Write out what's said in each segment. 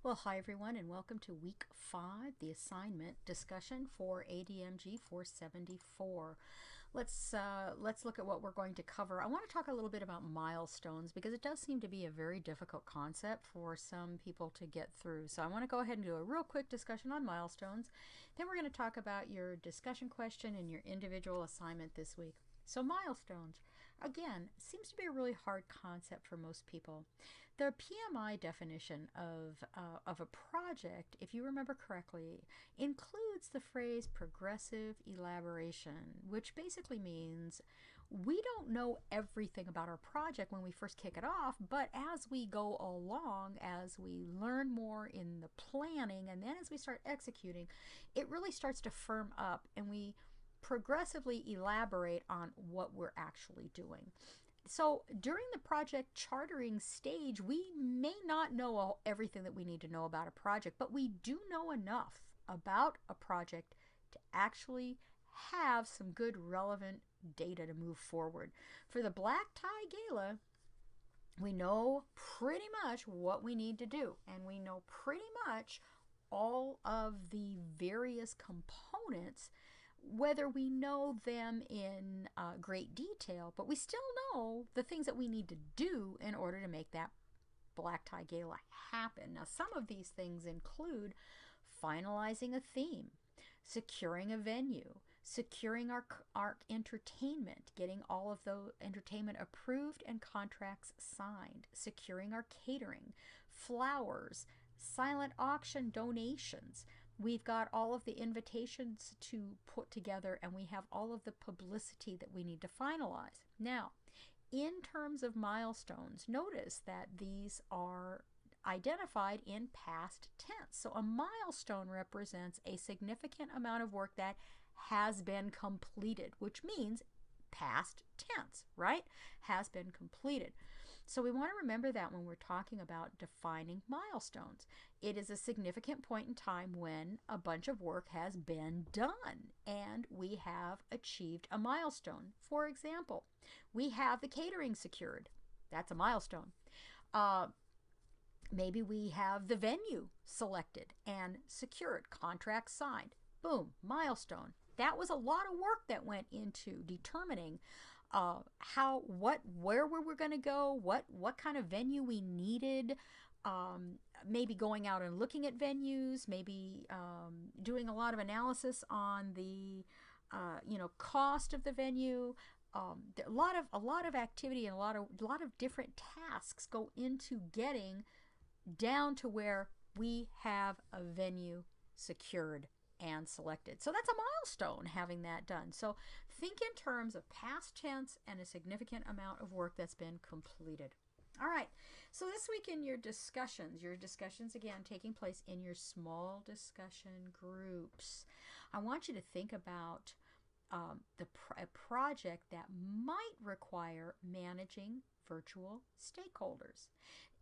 Well, hi everyone, and welcome to week 5, the assignment discussion for ADMG 474. Let's look at what we're going to cover. I want to talk a little bit about milestones because it does seem to be a very difficult concept for some people to get through. So I want to go ahead and do a real quick discussion on milestones. Then we're going to talk about your discussion question and your individual assignment this week. So milestones, again, seems to be a really hard concept for most people. The PMI definition of a project, if you remember correctly, includes the phrase progressive elaboration, which basically means we don't know everything about our project when we first kick it off, but as we go along, as we learn more in the planning, and then as we start executing, it really starts to firm up and we progressively elaborate on what we're actually doing. So during the project chartering stage, we may not know everything that we need to know about a project, but we do know enough about a project to actually have some good relevant data to move forward. For the Black Tie Gala, we know pretty much what we need to do, and we know pretty much all of the various components, whether we know them in great detail, but we still know the things that we need to do in order to make that Black Tie Gala happen. Now, some of these things include finalizing a theme, securing a venue, securing our entertainment, getting all of the entertainment approved and contracts signed, securing our catering, flowers, silent auction donations. We've got all of the invitations to put together, and we have all of the publicity that we need to finalize. Now, in terms of milestones, notice that these are identified in past tense. So a milestone represents a significant amount of work that has been completed, which means past tense, right? Has been completed. So we want to remember that when we're talking about defining milestones. It is a significant point in time when a bunch of work has been done and we have achieved a milestone. For example, we have the catering secured. That's a milestone. Maybe we have the venue selected and secured, contract signed. Boom, milestone. That was a lot of work that went into determining where we were going to go, what kind of venue we needed, maybe going out and looking at venues, maybe doing a lot of analysis on the cost of the venue. A lot of activity and a lot of different tasks go into getting down to where we have a venue secured and selected. So that's a milestone, having that done. So think in terms of past tense and a significant amount of work that's been completed. All right, so this week in your discussions again taking place in your small discussion groups, I want you to think about a project that might require managing virtual stakeholders.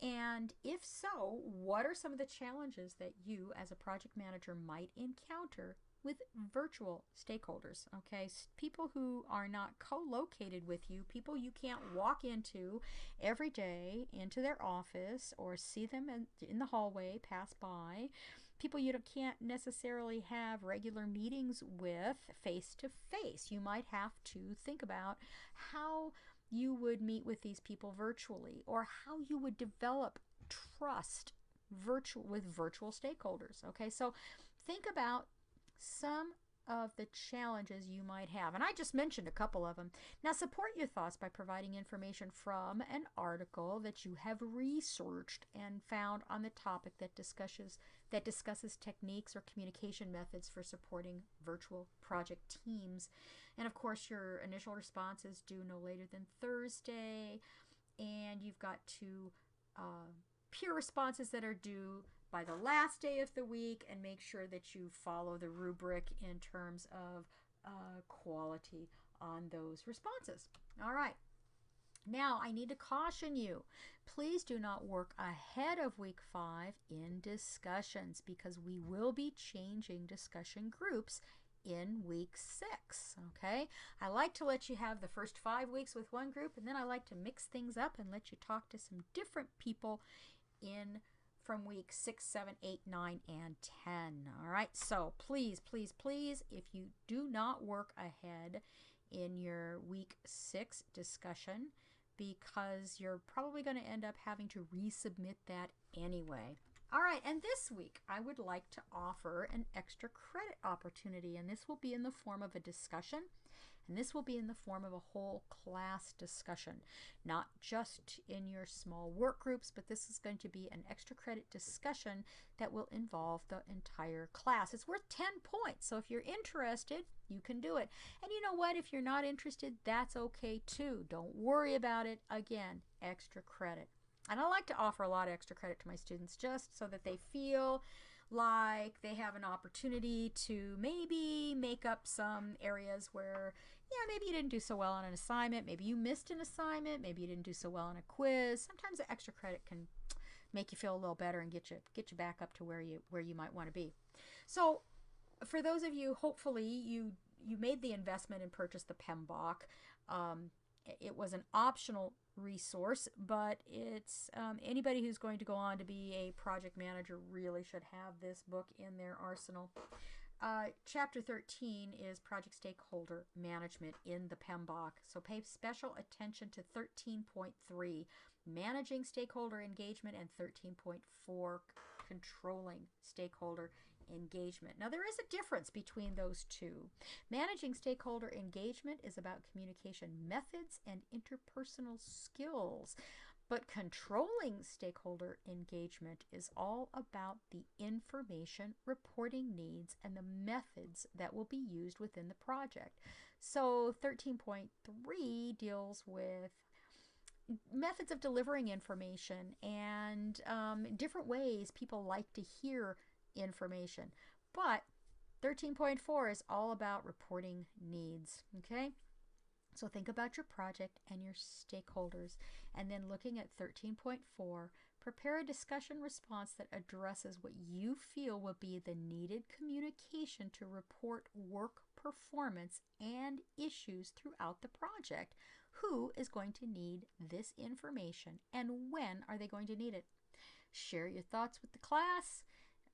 And if so, what are some of the challenges that you as a project manager might encounter with virtual stakeholders? Okay, people who are not co-located with you, people you can't walk into every day into their office or see them in the hallway, pass by, people you can't necessarily have regular meetings with face to face. You might have to think about how you would meet with these people virtually, or how you would develop trust with virtual stakeholders. Okay, so think about some of the challenges you might have, and I just mentioned a couple of them. Now, support your thoughts by providing information from an article that you have researched and found on the topic that discusses techniques or communication methods for supporting virtual project teams. And of course, your initial response is due no later than Thursday, and you've got two peer responses that are due by the last day of the week, and make sure that you follow the rubric in terms of quality on those responses. All right. Now, I need to caution you, please do not work ahead of week 5 in discussions, because we will be changing discussion groups in week 6. Okay, I like to let you have the first 5 weeks with one group, and then I like to mix things up and let you talk to some different people in from week 6, 7, 8, 9, and 10. All right, so please, please, please, if you do not work ahead in your week 6 discussion, because you're probably going to end up having to resubmit that anyway. All right, and this week I would like to offer an extra credit opportunity, and this will be in the form of a discussion, and this will be in the form of a whole class discussion, not just in your small work groups, but this is going to be an extra credit discussion that will involve the entire class. It's worth 10 points, so if you're interested, you can do it. And you know what? If you're not interested, that's okay too. Don't worry about it. Again, extra credit. And I like to offer a lot of extra credit to my students just so that they feel like they have an opportunity to maybe make up some areas where, yeah, maybe you didn't do so well on an assignment, maybe you missed an assignment, maybe you didn't do so well on a quiz. Sometimes the extra credit can make you feel a little better and get you back up to where you might want to be. So for those of you, hopefully you made the investment and purchased the PMBOK. It was an optional resource, but it's anybody who's going to go on to be a project manager really should have this book in their arsenal. Chapter 13 is project stakeholder management in the PMBOK. So pay special attention to 13.3, managing stakeholder engagement, and 13.4, controlling stakeholder engagement. Now, there is a difference between those two. Managing stakeholder engagement is about communication methods and interpersonal skills, but controlling stakeholder engagement is all about the information reporting needs and the methods that will be used within the project. So 13.3 deals with methods of delivering information and different ways people like to hear information. But 13.4 is all about reporting needs. Okay? So think about your project and your stakeholders, and then looking at 13.4, prepare a discussion response that addresses what you feel will be the needed communication to report work performance and issues throughout the project. Who is going to need this information, and when are they going to need it? Share your thoughts with the class.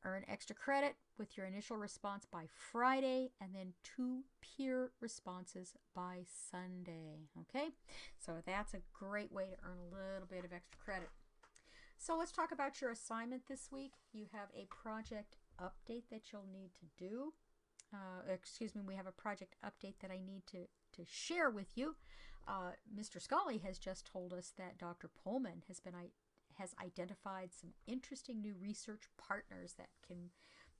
Earn extra credit with your initial response by Friday, and then 2 peer responses by Sunday. Okay, so that's a great way to earn a little bit of extra credit. So let's talk about your assignment this week. You have a project update that you'll need to do. We have a project update that I need to share with you. Mr. Scully has just told us that Dr. Pullman has identified some interesting new research partners that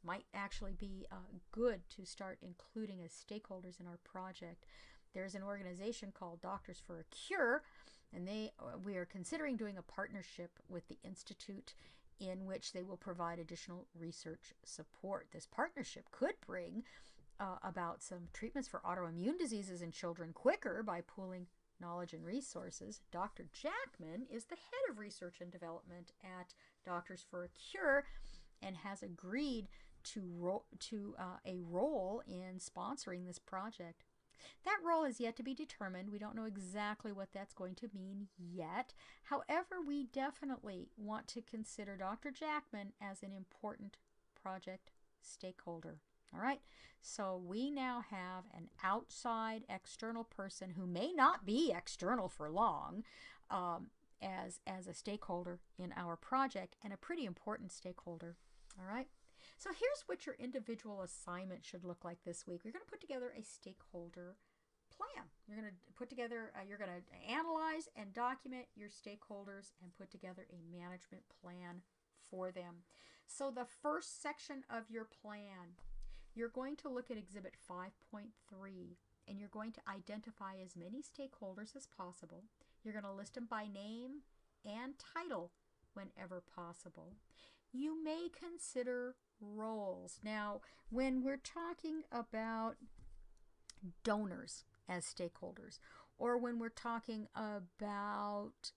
might actually be good to start including as stakeholders in our project. There's an organization called Doctors for a Cure, and we are considering doing a partnership with the Institute in which they will provide additional research support. This partnership could bring about some treatments for autoimmune diseases in children quicker by pooling knowledge and resources. Dr. Jackman is the head of research and development at Doctors for a Cure and has agreed to a role in sponsoring this project. That role is yet to be determined. We don't know exactly what that's going to mean yet. However, we definitely want to consider Dr. Jackman as an important project stakeholder. All right, so we now have an outside external person who may not be external for long as a stakeholder in our project, and a pretty important stakeholder. All right, so here's what your individual assignment should look like this week. You're going to put together a stakeholder plan. You're going to put together, you're going to analyze and document your stakeholders and put together a management plan for them. So the first section of your plan, you're going to look at Exhibit 5.3, and you're going to identify as many stakeholders as possible. You're going to list them by name and title whenever possible. You may consider roles. Now, when we're talking about donors as stakeholders, or when we're talking about,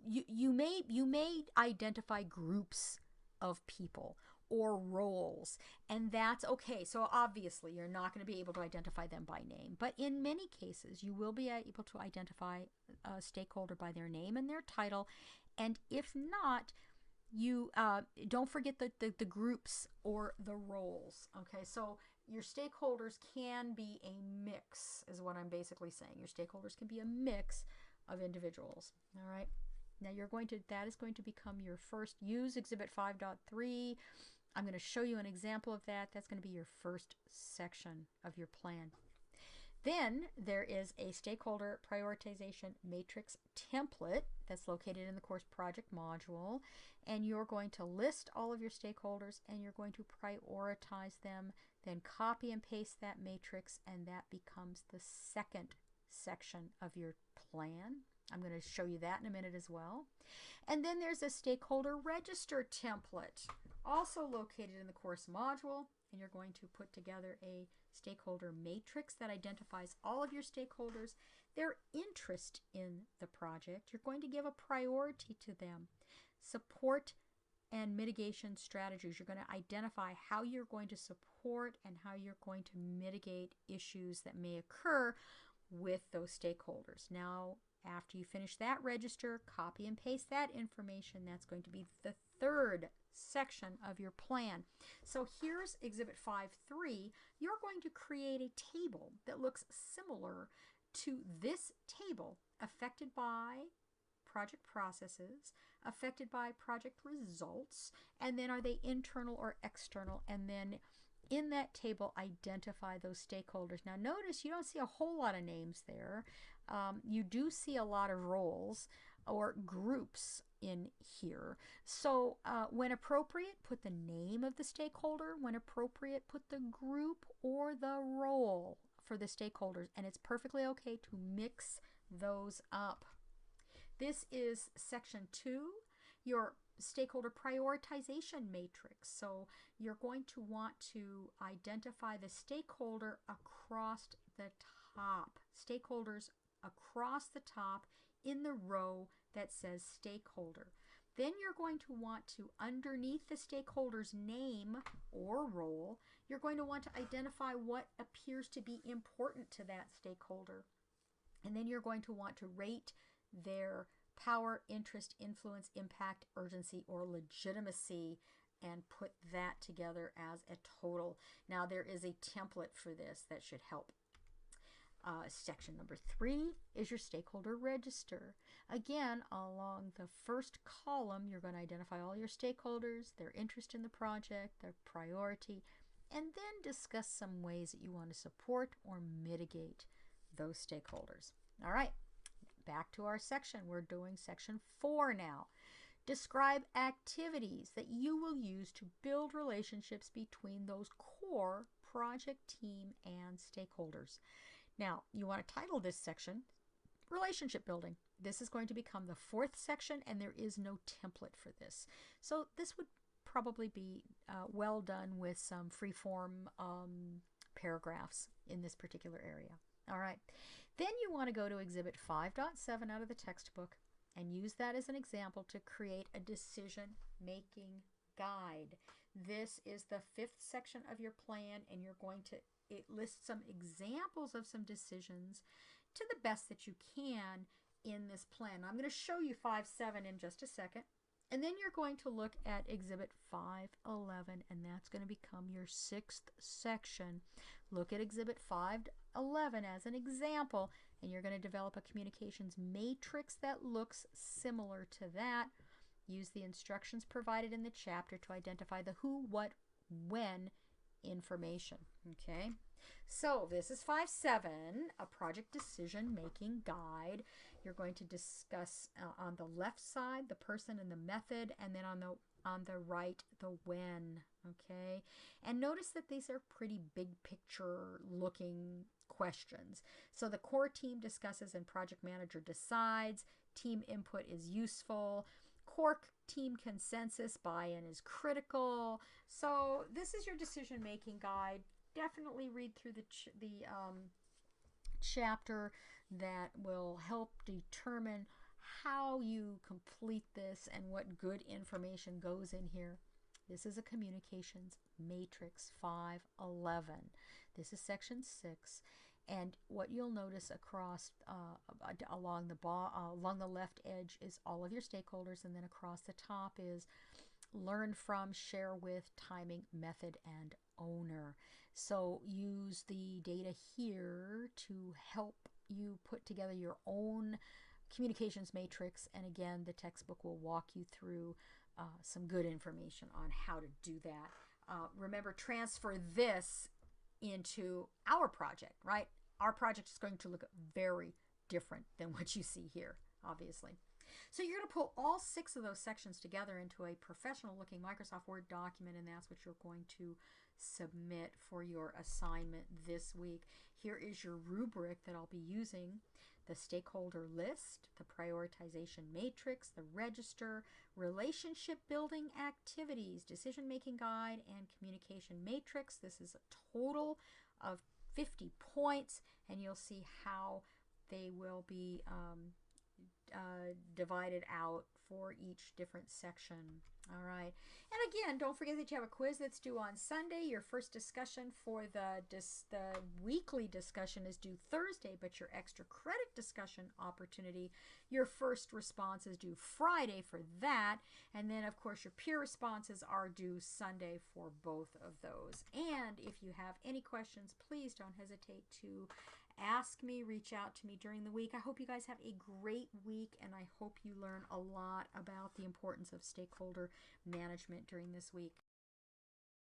you may identify groups of people or roles, and that's okay. So obviously you're not going to be able to identify them by name, but in many cases you will be able to identify a stakeholder by their name and their title. And if not, you don't forget the groups or the roles. Okay, so your stakeholders can be a mix, is what I'm basically saying. Your stakeholders can be a mix of individuals. All right. Now that is going to become your first. Use Exhibit 5.3. I'm going to show you an example of that. That's going to be your first section of your plan. Then there is a stakeholder prioritization matrix template that's located in the course project module, and you're going to list all of your stakeholders and you're going to prioritize them, then copy and paste that matrix, and that becomes the second section of your plan. I'm going to show you that in a minute as well. And then there's a stakeholder register template, also located in the course module, and you're going to put together a stakeholder matrix that identifies all of your stakeholders, their interest in the project. You're going to give a priority to them, support and mitigation strategies. You're going to identify how you're going to support and how you're going to mitigate issues that may occur with those stakeholders. Now, after you finish that register, copy and paste that information. That's going to be the third section of your plan. So here's Exhibit 5.3. You're going to create a table that looks similar to this table, affected by project processes, affected by project results, and then are they internal or external, and then in that table identify those stakeholders. Now notice you don't see a whole lot of names there. You do see a lot of roles or groups in here. So when appropriate, put the name of the stakeholder. When appropriate, put the group or the role for the stakeholders, and it's perfectly okay to mix those up. This is section 2, your stakeholder prioritization matrix. So you're going to want to identify the stakeholder across the top, stakeholders across the top in the row that says stakeholder. Then you're going to want to, underneath the stakeholder's name or role, you're going to want to identify what appears to be important to that stakeholder. And then you're going to want to rate their power, interest, influence, impact, urgency, or legitimacy, and put that together as a total. Now there is a template for this that should help. Section number 3 is your stakeholder register. Again, along the first column, you're going to identify all your stakeholders, their interest in the project, their priority, and then discuss some ways that you want to support or mitigate those stakeholders. All right, back to our section. We're doing section 4 now. Describe activities that you will use to build relationships between those core project team and stakeholders. Now, you want to title this section Relationship Building. This is going to become the 4th section, and there is no template for this. So this would probably be well done with some free-form paragraphs in this particular area. All right. Then you want to go to Exhibit 5.7 out of the textbook and use that as an example to create a decision-making guide. This is the 5th section of your plan, and you're going to it lists some examples of some decisions to the best that you can in this plan. I'm going to show you 5.7 in just a second. And then you're going to look at Exhibit 5.11, and that's going to become your 6th section. Look at Exhibit 5.11 as an example, and you're going to develop a communications matrix that looks similar to that. Use the instructions provided in the chapter to identify the who, what, when information. Okay, so this is 5.7, a project decision making guide. You're going to discuss on the left side the person and the method, and then on the right the when. Okay, and notice that these are pretty big picture looking questions. So the core team discusses and project manager decides. Team input is useful. Core team consensus, buy-in is critical. So this is your decision-making guide. Definitely read through the chapter. That will help determine how you complete this and what good information goes in here. This is a communications matrix 5.11. This is section 6. And what you'll notice across along along the left edge is all of your stakeholders, and then across the top is learn from, share with, timing, method, and owner. So use the data here to help you put together your own communications matrix, and again, the textbook will walk you through some good information on how to do that. Remember, transfer this into our project, right? Our project is going to look very different than what you see here, obviously. So you're going to pull all 6 of those sections together into a professional looking Microsoft Word document, and that's what you're going to submit for your assignment this week. Here is your rubric that I'll be using: the stakeholder list, the prioritization matrix, the register, relationship building activities, decision making guide, and communication matrix. This is a total of 50 points, and you'll see how they will be divided out for each different section. All right. And again, don't forget that you have a quiz that's due on Sunday. Your first discussion for the weekly discussion is due Thursday, but your extra credit discussion opportunity, your first response is due Friday for that. And then, of course, your peer responses are due Sunday for both of those. And if you have any questions, please don't hesitate to ask me, reach out to me during the week. I hope you guys have a great week, and I hope you learn a lot about the importance of stakeholder management during this week.